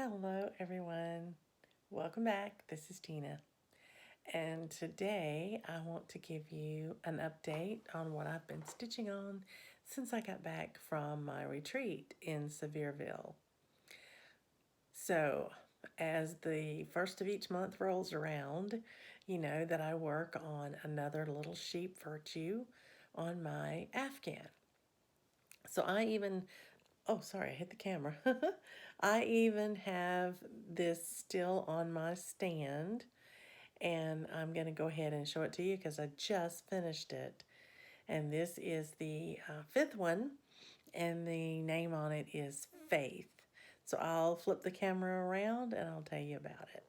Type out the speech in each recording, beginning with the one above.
Hello everyone, welcome back. This is Tina, and today I want to give you an update on what I've been stitching on since I got back from my retreat in Sevierville. So, as the first of each month rolls around, you know that I work on another little sheep virtue on my Afghan. So oh, sorry, I hit the camera. I even have this still on my stand, and I'm going to go ahead and show it to you because I just finished it. And this is the fifth one, and the name on it is Faith. So I'll flip the camera around and I'll tell you about it.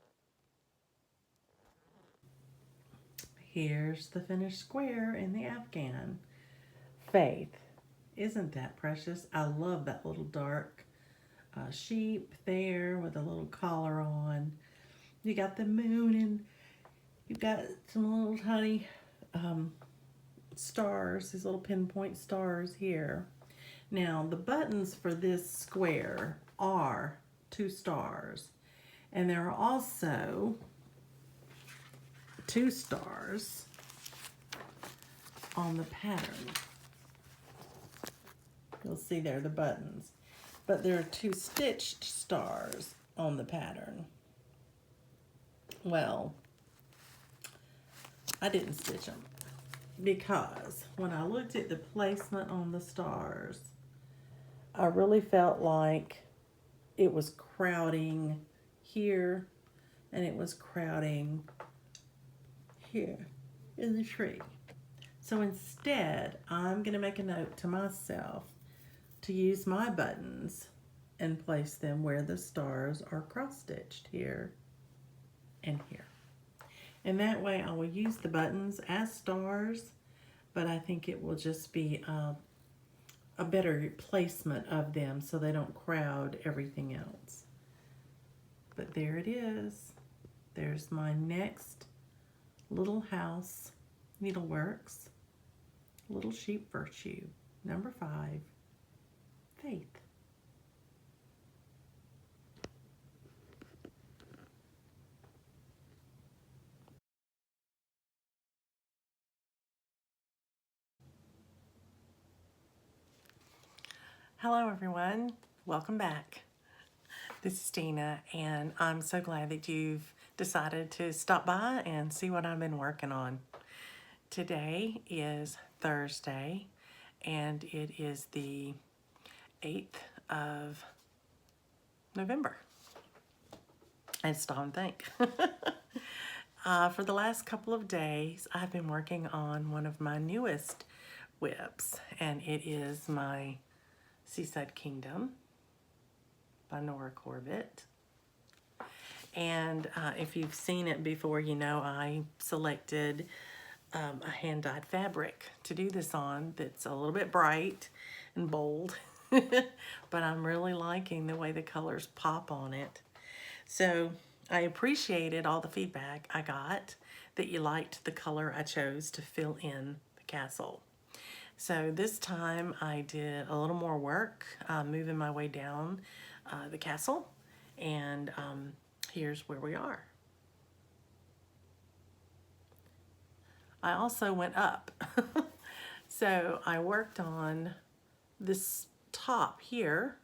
Here's the finished square in the Afghan. Faith. Isn't that precious? I love that little dark sheep there with a little collar on. You got the moon, and you've got some little tiny stars, these little pinpoint stars here. Now, the buttons for this square are 2 stars, and there are also 2 stars on the pattern. You'll see there the buttons, but there are 2 stitched stars on the pattern. Well, I didn't stitch them because when I looked at the placement on the stars, I really felt like it was crowding here and it was crowding here in the tree. So instead, I'm going to make a note to myself to use my buttons and place them where the stars are cross-stitched, here and here. And that way I will use the buttons as stars, but I think it will just be a better placement of them so they don't crowd everything else. But there it is. There's my next little house, Needleworks, little sheep virtue, number 5, Faith. Hello everyone, welcome back. This is Tina, and I'm so glad that you've decided to stop by and see what I've been working on. Today is Thursday, and it is the 8th of November. I stop and think. For the last couple of days, I've been working on one of my newest whips, and it is my Seaside Kingdom by Nora Corbett. And if you've seen it before, you know I selected a hand-dyed fabric to do this on that's a little bit bright and bold, but I'm really liking the way the colors pop on it. So I appreciated all the feedback I got that you liked the color I chose to fill in the castle. So this time I did a little more work, moving my way down the castle, and here's where we are. I also went up. So I worked on this top here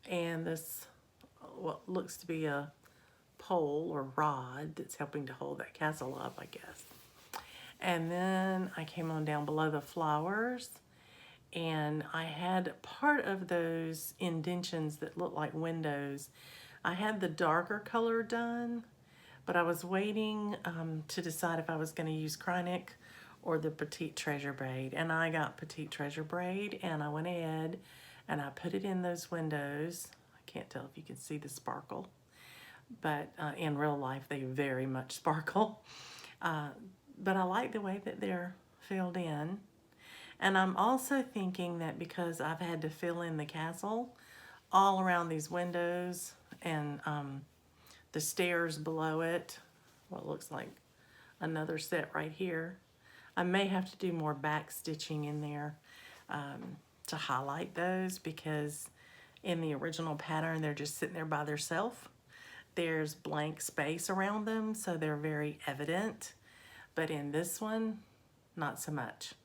and this, what looks to be a pole or rod that's helping to hold that castle up, I guess. And then I came on down below the flowers, and I had part of those indentions that look like windows. I had the darker color done, but I was waiting to decide if I was going to use Krynic or the Petite Treasure braid. And I got Petite Treasure braid, and I went ahead and I put it in those windows. I can't tell if you can see the sparkle, but in real life they very much sparkle. But I like the way that they're filled in. And I'm also thinking that because I've had to fill in the castle all around these windows and the stairs below it, what looks like another set right here, I may have to do more back stitching in there to highlight those, because In the original pattern, they're just sitting there by themselves. There's blank space around them, so they're very evident. But in this one, not so much.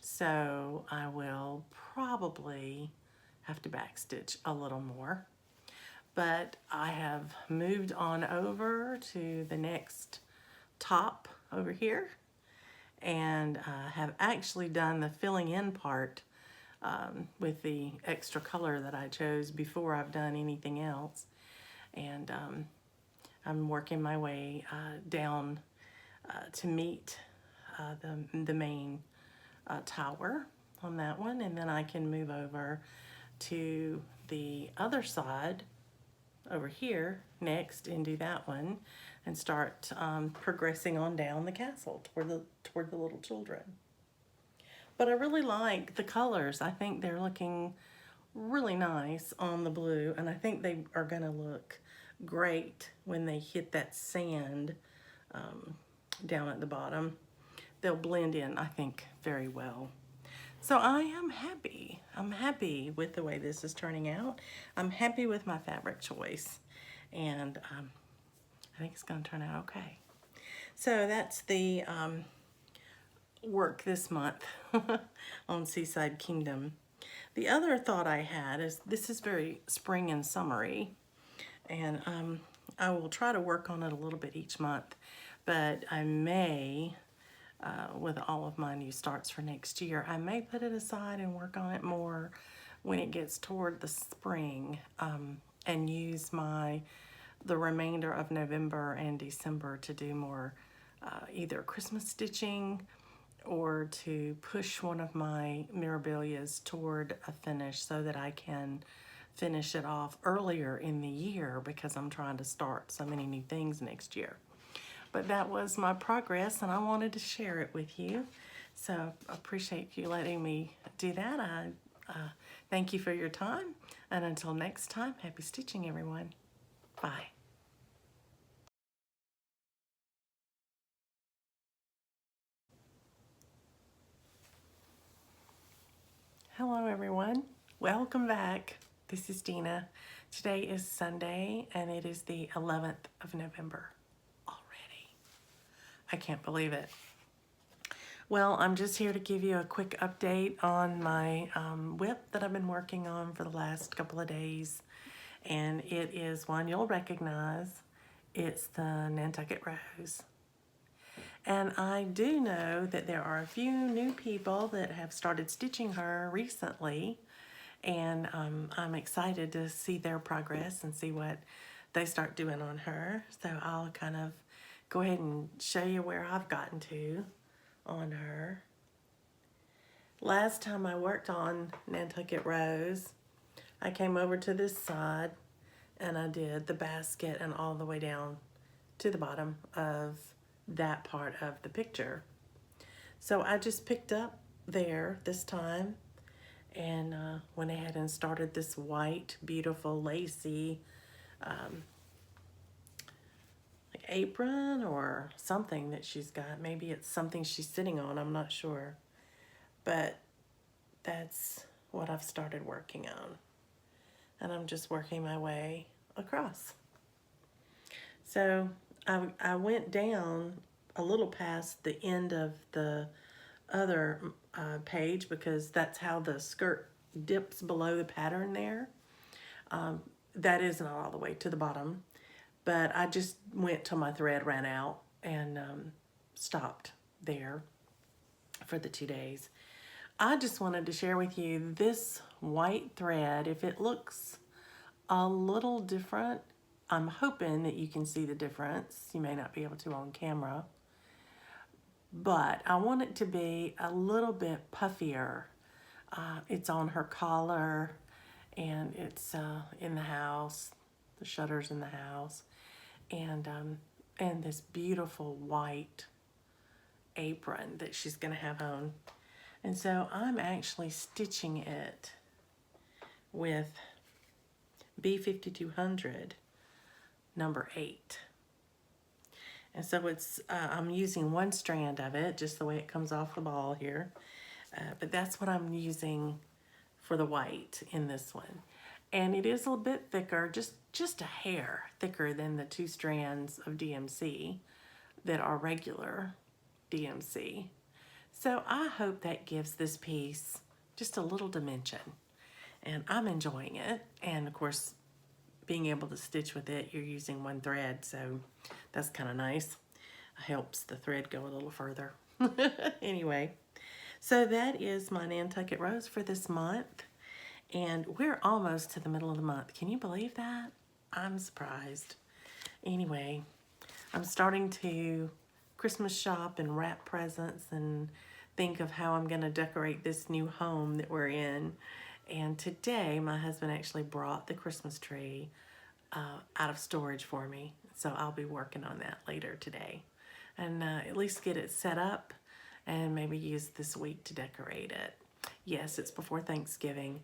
So I will probably have to backstitch a little more. But I have moved on over to the next top over here, and have actually done the filling in part with the extra color that I chose before I've done anything else. And I'm working my way down to meet the main tower on that one, and then I can move over to the other side over here next and do that one and start progressing on down the castle toward the little children. But I really like the colors. I think they're looking really nice on the blue, and I think they are going to look great when they hit that sand down at the bottom. They'll blend in, I think, very well. So I am happy. I'm happy with the way this is turning out. I'm happy with my fabric choice, and I think it's going to turn out okay. So that's the work this month on Seaside Kingdom. The other thought I had is this is very spring and summery, and I will try to work on it a little bit each month, but I may, with all of my new starts for next year, I may put it aside and work on it more when it gets toward the spring, and use the remainder of November and December to do more either Christmas stitching or to push one of my Mirabilias toward a finish so that I can finish it off earlier in the year, because I'm trying to start so many new things next year. But that was my progress, and I wanted to share it with you. So I appreciate you letting me do that. I thank you for your time, and until next time, happy stitching, everyone. Bye. Hello, everyone. Welcome back. This is Dina. Today is Sunday, and it is the 11th of November already. I can't believe it. Well, I'm just here to give you a quick update on my whip that I've been working on for the last couple of days. And it is one you'll recognize. It's the Nantucket Rose. And I do know that there are a few new people that have started stitching her recently, and I'm excited to see their progress and see what they start doing on her. So I'll kind of go ahead and show you where I've gotten to on her. Last time I worked on Nantucket Rose, I came over to this side and I did the basket and all the way down to the bottom of that part of the picture. So I just picked up there this time and went ahead and started this white, beautiful, lacy like apron or something that she's got. Maybe it's something she's sitting on, I'm not sure. But that's what I've started working on. And I'm just working my way across. So I went down a little past the end of the other page, because that's how the skirt dips below the pattern there. That is not all the way to the bottom, but I just went till my thread ran out and stopped there for the 2 days. I just wanted to share with you this white thread. If it looks a little different, I'm hoping that you can see the difference. You may not be able to on camera, but I want it to be a little bit puffier. It's on her collar, and it's in the house, the shutters in the house, and this beautiful white apron that she's gonna have on. And so I'm actually stitching it with B5200 number 8. And so it's I'm using one strand of it, just the way it comes off the ball here. But that's what I'm using for the white in this one. And it is a little bit thicker, just a hair thicker than the 2 strands of DMC that are regular DMC. So I hope that gives this piece just a little dimension. And I'm enjoying it. And of course, being able to stitch with it, you're using 1 thread, so that's kind of nice. Helps the thread go a little further. Anyway, so that is my Nantucket Rose for this month. And we're almost to the middle of the month. Can you believe that? I'm surprised. Anyway, I'm starting to Christmas shop and wrap presents and think of how I'm going to decorate this new home that we're in. And today, my husband actually brought the Christmas tree out of storage for me. So I'll be working on that later today. And at least get it set up and maybe use this week to decorate it. Yes, it's before Thanksgiving,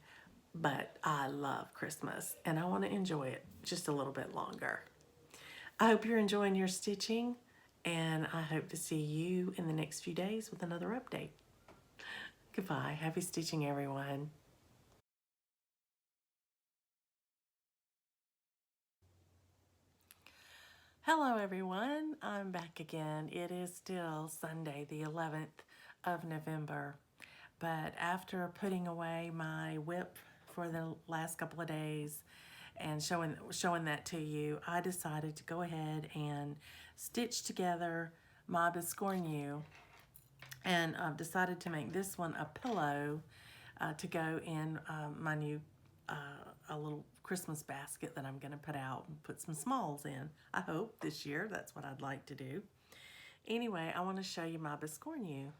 but I love Christmas and I want to enjoy it just a little bit longer. I hope you're enjoying your stitching, and I hope to see you in the next few days with another update. Goodbye. Happy stitching, everyone. Hello, everyone. I'm back again. It is still Sunday, the 11th of November. But after putting away my whip for the last couple of days and showing that to you, I decided to go ahead and stitch together my Biscornu, and I've decided to make this one a pillow to go in my new a little Christmas basket that I'm going to put out and put some smalls in. I hope this year. That's what I'd like to do. Anyway, I want to show you my Biscornu.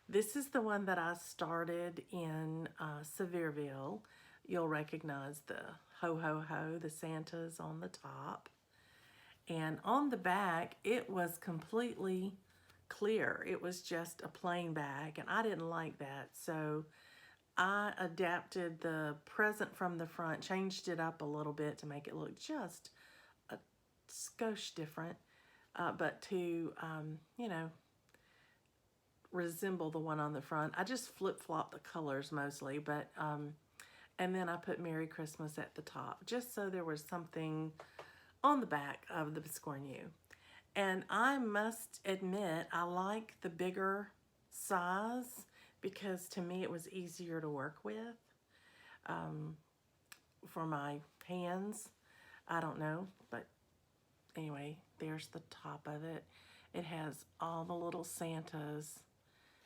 This is the one that I started in Sevierville. You'll recognize the ho ho ho, the Santas on the top. And on the back, it was completely clear. It was just a plain bag, and I didn't like that. So I adapted the present from the front, changed it up a little bit to make it look just a skosh different, but to, you know, resemble the one on the front. I just flip-flopped the colors mostly, but, and then I put Merry Christmas at the top, just so there was something on the back of the Biscornu. And I must admit, I like the bigger size because to me it was easier to work with for my hands. I don't know, but anyway, there's the top of it. It has all the little Santas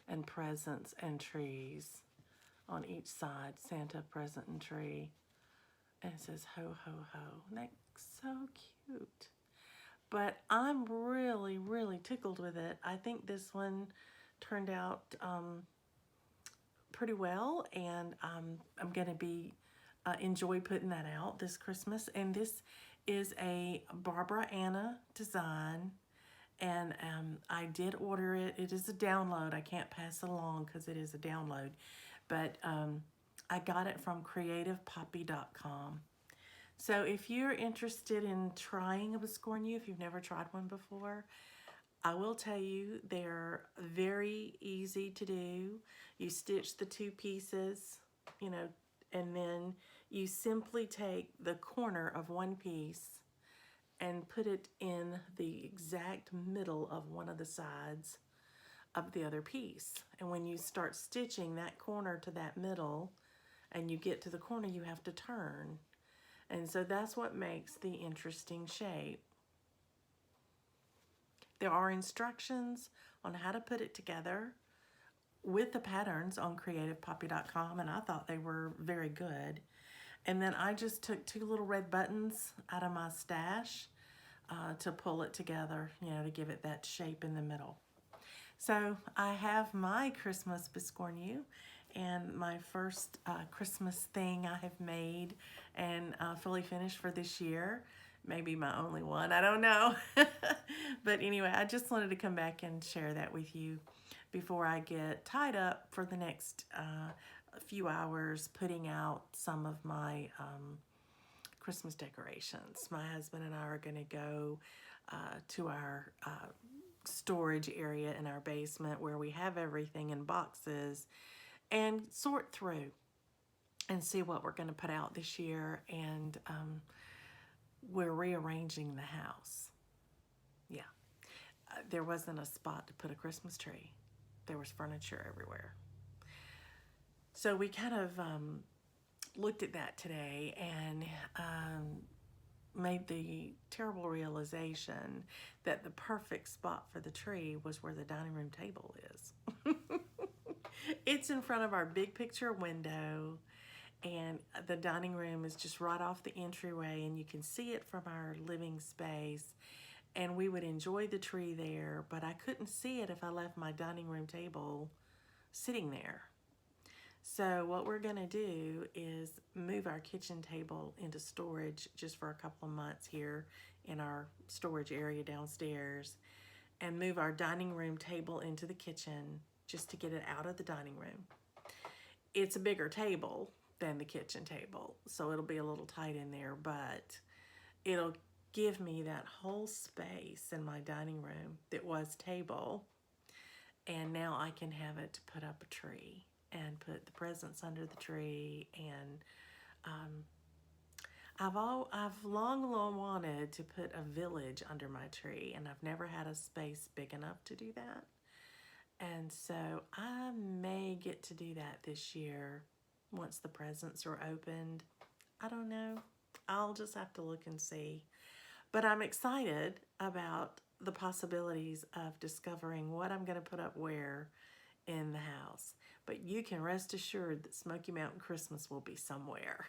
and presents and trees on each side. Santa, present, and tree. And it says ho, ho, ho. And that's so cute. But I'm really, really tickled with it. I think this one turned out pretty well, and I'm going to be enjoy putting that out this Christmas. And this is a Barbara Anna design, and I did order it. It is a download. I can't pass it along because it is a download, but I got it from creativepoppy.com. So if you're interested in trying a Biscornu, if you've never tried one before, I will tell you they're very easy to do. You stitch the 2 pieces, you know, and then you simply take the corner of one piece and put it in the exact middle of one of the sides of the other piece. And when you start stitching that corner to that middle and you get to the corner, you have to turn. And so that's what makes the interesting shape. There are instructions on how to put it together with the patterns on creativepoppy.com, and I thought they were very good. And then I just took 2 little red buttons out of my stash to pull it together, you know, to give it that shape in the middle. So I have my Christmas Biscornu, and my first Christmas thing I have made and fully finished for this year. Maybe my only one, I don't know. But anyway, I just wanted to come back and share that with you before I get tied up for the next few hours putting out some of my Christmas decorations. My husband and I are going to go to our storage area in our basement where we have everything in boxes and sort through and see what we're going to put out this year. And we're rearranging the house. Yeah. There wasn't a spot to put a Christmas tree. There was furniture everywhere. So we kind of looked at that today and made the terrible realization that the perfect spot for the tree was where the dining room table is. It's in front of our big picture window, and the dining room is just right off the entryway, and you can see it from our living space. And we would enjoy the tree there, but I couldn't see it if I left my dining room table sitting there. So what we're going to do is move our kitchen table into storage just for a couple of months here in our storage area downstairs, and move our dining room table into the kitchen just to get it out of the dining room. It's a bigger table than the kitchen table, so it'll be a little tight in there, but it'll give me that whole space in my dining room that was table, and now I can have it to put up a tree and put the presents under the tree. And I've long wanted to put a village under my tree, and I've never had a space big enough to do that. And so I may get to do that this year once the presents are opened. I don't know. I'll just have to look and see. But I'm excited about the possibilities of discovering what I'm going to put up where in the house. But you can rest assured that Smoky Mountain Christmas will be somewhere.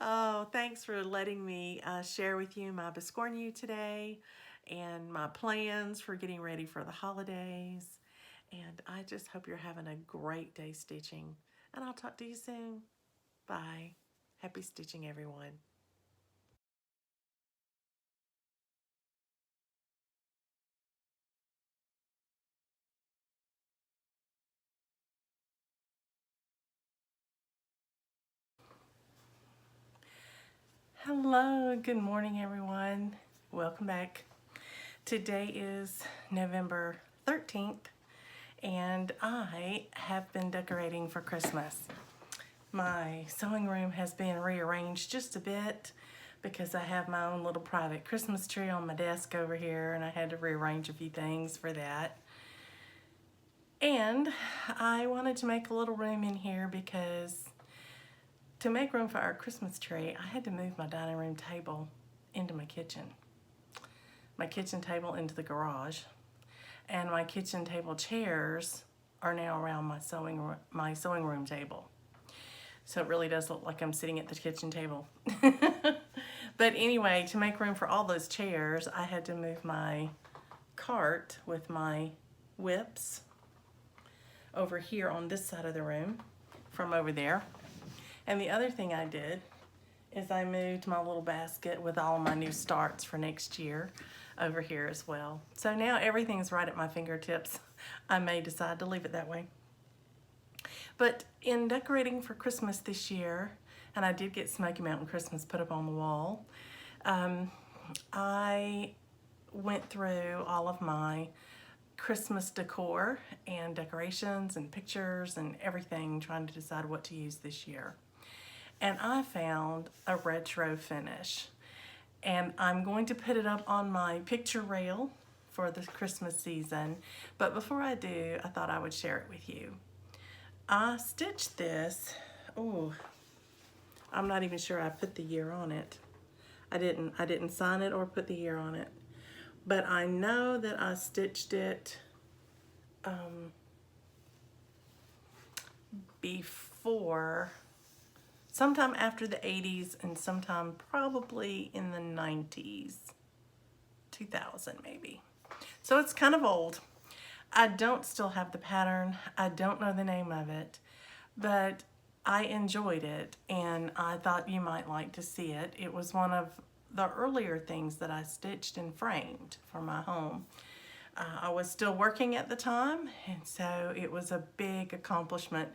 Oh, thanks for letting me share with you my Biscornu today and my plans for getting ready for the holidays. And I just hope you're having a great day stitching. And I'll talk to you soon. Bye. Happy stitching, everyone. Hello, good morning, everyone. Welcome back. Today is November 13th, and I have been decorating for Christmas. My sewing room has been rearranged just a bit because I have my own little private Christmas tree on my desk over here, and I had to rearrange a few things for that. And I wanted to make a little room in here because to make room for our Christmas tree, I had to move my dining room table into my kitchen table into the garage, and my kitchen table chairs are now around my sewing room table. So it really does look like I'm sitting at the kitchen table. But anyway, to make room for all those chairs, I had to move my cart with my whips over here on this side of the room from over there. And the other thing I did is I moved my little basket with all my new starts for next year over here as well. So now everything's right at my fingertips. I may decide to leave it that way. But in decorating for Christmas this year, and I did get Smoky Mountain Christmas put up on the wall, I went through all of my Christmas decor and decorations and pictures and everything, trying to decide what to use this year. And I found a retro finish, and I'm going to put it up on my picture rail for the Christmas season. But before I do, I thought I would share it with you. I stitched this, I'm not even sure I put the year on it. I didn't sign it or put the year on it, but I know that I stitched it before, sometime after the 80s and sometime probably in the 90s, 2000 maybe. So it's kind of old. I don't still have the pattern. I don't know the name of it, but I enjoyed it and I thought you might like to see it. It was one of the earlier things that I stitched and framed for my home. I was still working at the time, and so it was a big accomplishment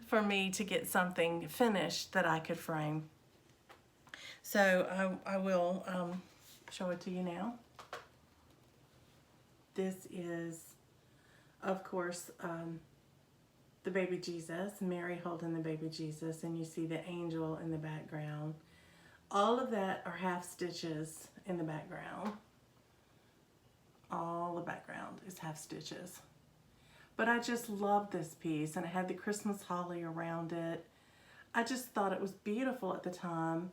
for me to get something finished that I could frame. So I will show it to you now. This is, of course, the baby Jesus, Mary holding the baby Jesus, and you see the angel in the background. All of that are half stitches in the background. All the background is half stitches. But I just love this piece, and it had the Christmas holly around it. I just thought it was beautiful at the time,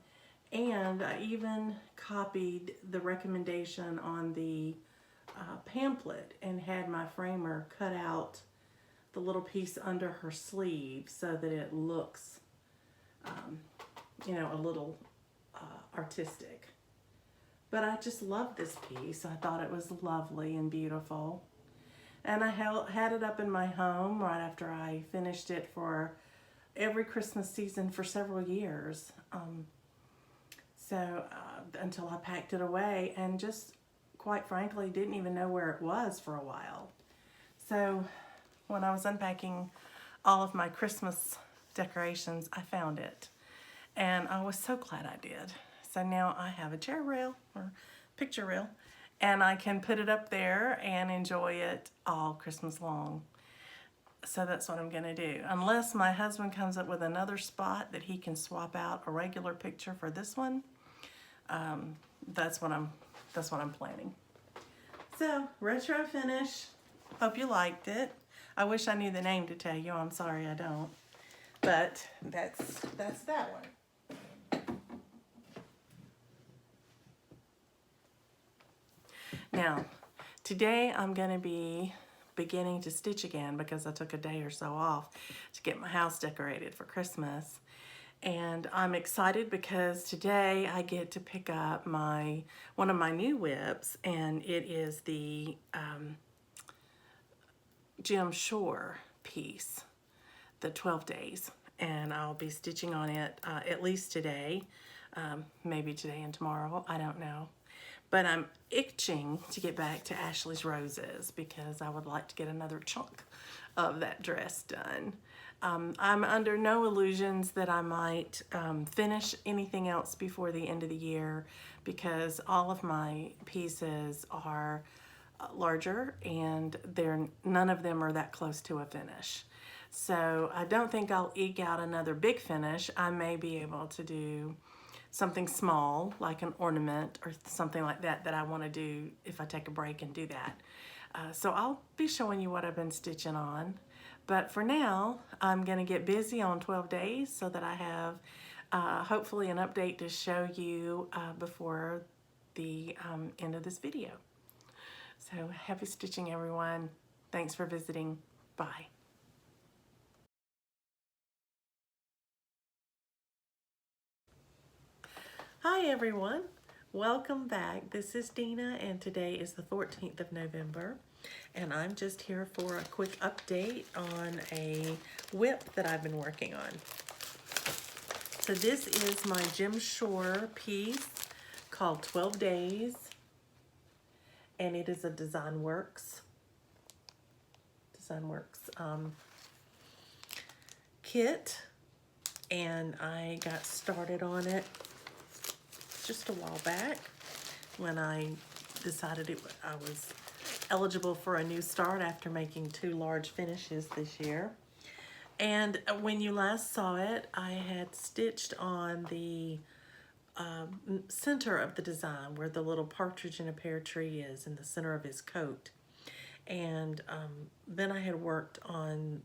and I even copied the recommendation on the pamphlet and had my framer cut out the little piece under her sleeve so that it looks, you know, a little artistic. But I just love this piece. I thought it was lovely and beautiful. And I had it up in my home right after I finished it for every Christmas season for several years. Until I packed it away and just, quite frankly, didn't even know where it was for a while. So when I was unpacking all of my Christmas decorations, I found it. And I was so glad I did. So now I have a chair rail or picture rail, and I can put it up there and enjoy it all Christmas long. So that's what I'm gonna do. Unless my husband comes up with another spot that he can swap out a regular picture for this one, that's what I'm planning. So, retro finish. Hope you liked it. I wish I knew the name to tell you. I'm sorry I don't. But that's that one. Now, today I'm going to be beginning to stitch again because I took a day or so off to get my house decorated for Christmas. And I'm excited because today I get to pick up one of my new whips, and it is the Jim Shore piece, the 12 days. And I'll be stitching on it at least today, maybe today and tomorrow, I don't know. But I'm itching to get back to Ashley's Roses because I would like to get another chunk of that dress done. I'm under no illusions that I might finish anything else before the end of the year because all of my pieces are larger and none of them are that close to a finish. So I don't think I'll eke out another big finish. I may be able to do something small like an ornament or something like that I want to do if I take a break and do that. So I'll be showing you what I've been stitching on. But for now, I'm going to get busy on 12 days so that I have hopefully an update to show you before the end of this video. So happy stitching, everyone. Thanks for visiting. Bye. Hi, everyone. Welcome back. This is Dina, and today is the 14th of November. And I'm just here for a quick update on a whip that I've been working on. So this is my Jim Shore piece called 12 Days, and it is a Design-Works kit, and I got started on it just a while back when I decided I was eligible for a new start after making 2 large finishes this year. And when you last saw it, I had stitched on the center of the design where the little partridge in a pear tree is in the center of his coat. And then I had worked on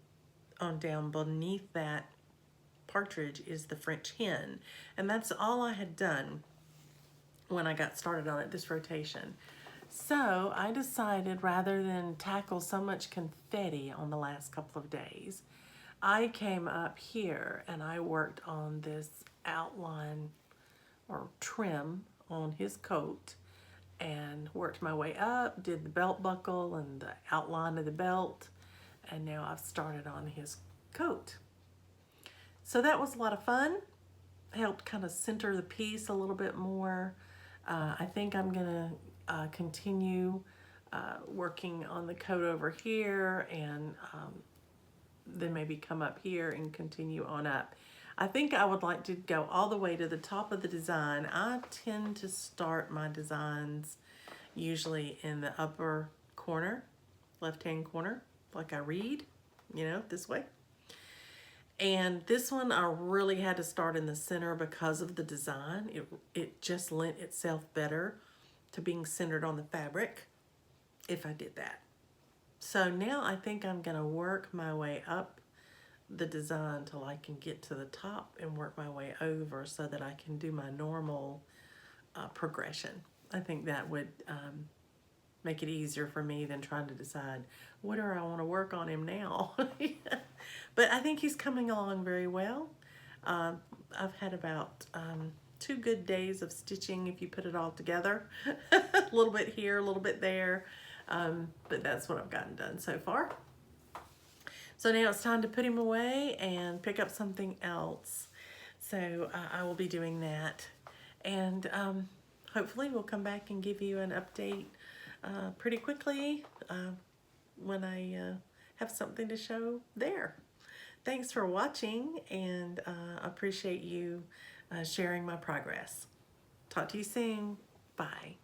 down beneath that partridge is the French hen. And that's all I had done when I got started on it, this rotation. So I decided rather than tackle so much confetti on the last couple of days, I came up here and I worked on this outline or trim on his coat and worked my way up, did the belt buckle and the outline of the belt, and now I've started on his coat. So that was a lot of fun. Helped kind of center the piece a little bit more. I think I'm gonna continue working on the coat over here and then maybe come up here and continue on up. I think I would like to go all the way to the top of the design. I tend to start my designs usually in the upper corner, left-hand corner, like I read, you know, this way. And this one I really had to start in the center because of the design. It just lent itself better to being centered on the fabric if I did that. So now I think I'm gonna work my way up the design till I can get to the top and work my way over so that I can do my normal progression. I think that would make it easier for me than trying to decide what do I want to work on him now. But I think he's coming along very well. I've had about 2 good days of stitching if you put it all together. A little bit here, a little bit there, but that's what I've gotten done so far. So now it's time to put him away and pick up something else. So I will be doing that. And hopefully we'll come back and give you an update pretty quickly when I have something to show there. Thanks for watching, and I appreciate you sharing my progress. Talk to you soon. Bye.